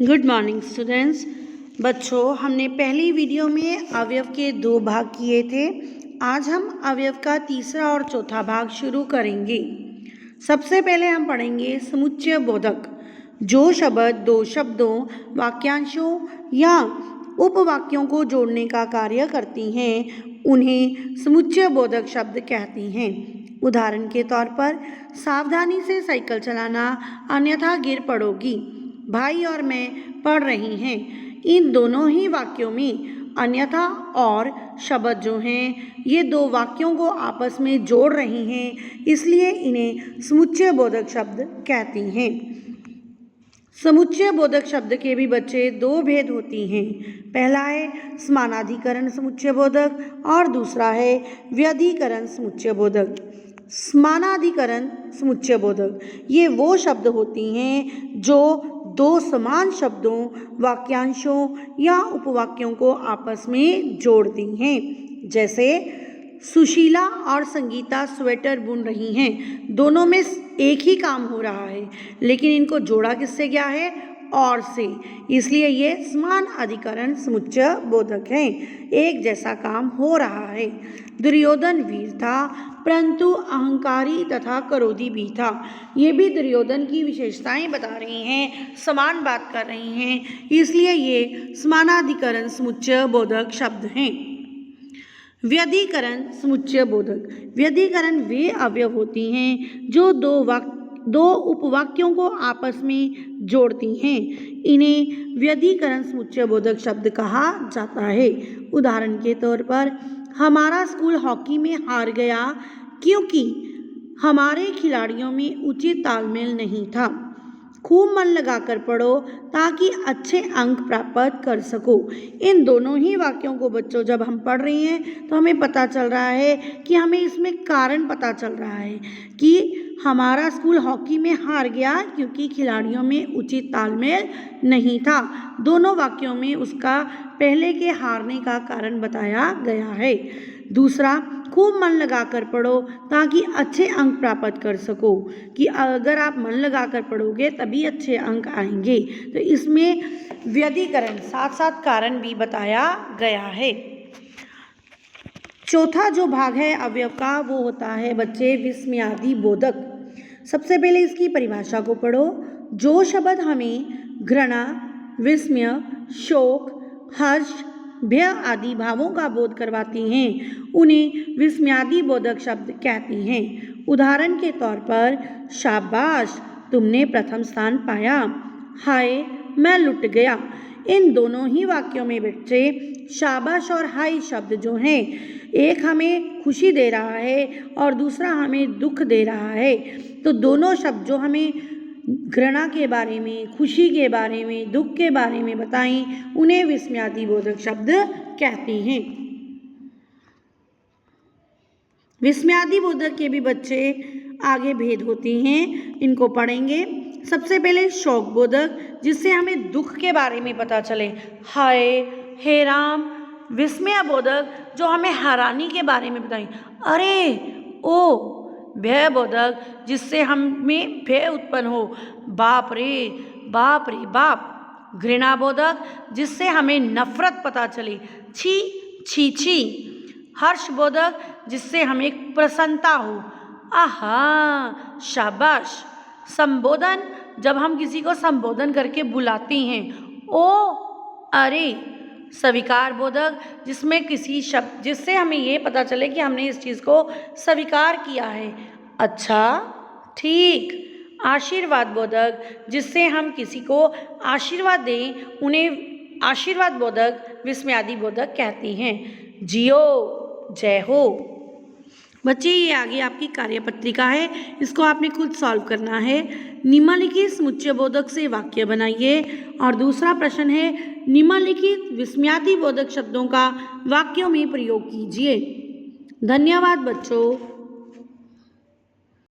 Good morning students. बच्चों, हमने पहली वीडियो में अवयव के 2 भाग किए थे। आज हम अवयव का तीसरा और चौथा भाग शुरू करेंगे। सबसे पहले हम पढ़ेंगे समुच्चय बोधक। जो शब्द 2 शब्दों, वाक्यांशों या उपवाक्यों को जोड़ने का कार्य करती हैं उन्हें समुच्चय बोधक शब्द कहते हैं। उदाहरण के तौर पर, सावधानी से साइकिल चलाना अन्यथा गिर पड़ोगी। भाई और मैं पढ़ रही हैं। इन दोनों ही वाक्यों में अन्यथा और शब्द जो हैं ये 2 वाक्यों को आपस में जोड़ रही हैं, इसलिए इन्हें समुच्चय बोधक शब्द कहती हैं। समुच्चय बोधक शब्द के भी बच्चे 2 भेद होती हैं। पहला है समानाधिकरण समुच्चय बोधक और दूसरा है व्यधिकरण समुच्चय बोधक। समानाधिकरण समुच्चय बोधक ये वो शब्द होती हैं जो 2 समान शब्दों, वाक्यांशों या उपवाक्यों को आपस में जोड़ती हैं। जैसे सुशीला और संगीता स्वेटर बुन रही हैं। दोनों में एक ही काम हो रहा है, लेकिन इनको जोड़ा किससे गया है? और से। इसलिए ये समान अधिकरण समुच्चय बोधक हैं। एक जैसा काम हो रहा है। दुर्योधन वीर था, परंतु अहंकारी तथा क्रोधी भी था। ये भी दुर्योधन की विशेषताएं बता रही हैं, समान बात कर रही हैं, इसलिए ये समानाधिकरण समुच्चय बोधक शब्द हैं। व्यधिकरण समुच्चय बोधक। व्यधिकरण वे अवयव होती हैं जो 2 उपवाक्यों को आपस में जोड़ती हैं। इन्हें व्यधिकरण समुच्चय बोधक शब्द कहा जाता है। उदाहरण के तौर पर, हमारा स्कूल हॉकी में हार गया क्योंकि हमारे खिलाड़ियों में उचित तालमेल नहीं था। खूब मन लगाकर पढ़ो ताकि अच्छे अंक प्राप्त कर सको। इन दोनों ही वाक्यों को बच्चों जब हम पढ़ रही हैं तो हमें पता चल रहा है कि हमें इसमें कारण पता चल रहा है कि हमारा स्कूल हॉकी में हार गया क्योंकि खिलाड़ियों में उचित तालमेल नहीं था। दोनों वाक्यों में उसका पहले के हारने का कारण बताया गया है। दूसरा, खूब मन लगाकर पढ़ो ताकि अच्छे अंक प्राप्त कर सको, कि अगर आप मन लगाकर पढ़ोगे तभी अच्छे अंक आएंगे। तो इसमें व्यधिकरण साथ साथ कारण भी बताया गया है। चौथा जो भाग है अवयव का वो होता है बच्चे विस्मयादि बोधक। सबसे पहले इसकी परिभाषा को पढ़ो। जो शब्द हमें घृणा, विस्मय, शोक, हर्ष, भय आदि भावों का बोध करवाती हैं उन्हें विस्मयादि बोधक शब्द कहती हैं। उदाहरण के तौर पर, शाबाश तुमने प्रथम स्थान पाया, हाय मैं लुट गया। इन दोनों ही वाक्यों में बच्चे शाबाश और हाय शब्द जो हैं, एक हमें खुशी दे रहा है और दूसरा हमें दुख दे रहा है। तो दोनों शब्द जो हमें घृणा के बारे में, खुशी के बारे में, दुख के बारे में बताएं उन्हें विस्मयादि बोधक शब्द कहते हैं। विस्मयादि बोधक के भी बच्चे आगे भेद होते हैं, इनको पढ़ेंगे। सबसे पहले शोक बोधक, जिससे हमें दुख के बारे में पता चले, हाय हे राम। विस्मय बोधक जो हमें हैरानी के बारे में बताएं, अरे ओ। भय बोधक जिससे हमें भय उत्पन्न हो, बाप रे बाप। घृणा बोधक जिससे हमें नफरत पता चले, छी छी छी। हर्ष बोधक जिससे हमें प्रसन्नता हो, आहा शाबाश। संबोधन जब हम किसी को संबोधन करके बुलाते हैं, ओ अरे। स्वीकार बोधक जिसमें किसी शब्द जिससे हमें ये पता चले कि हमने इस चीज़ को स्वीकार किया है, अच्छा ठीक। आशीर्वाद बोधक जिससे हम किसी को आशीर्वाद दें उन्हें आशीर्वाद बोधक विस्मयादि बोधक कहते हैं। जियो जय हो। बच्चे, ये आगे आपकी कार्यपत्रिका है, इसको आपने खुद सॉल्व करना है। निम्नलिखित समुच्चय बोधक से वाक्य बनाइए और दूसरा प्रश्न है निम्नलिखित विस्मयादि बोधक शब्दों का वाक्यों में प्रयोग कीजिए। धन्यवाद बच्चों।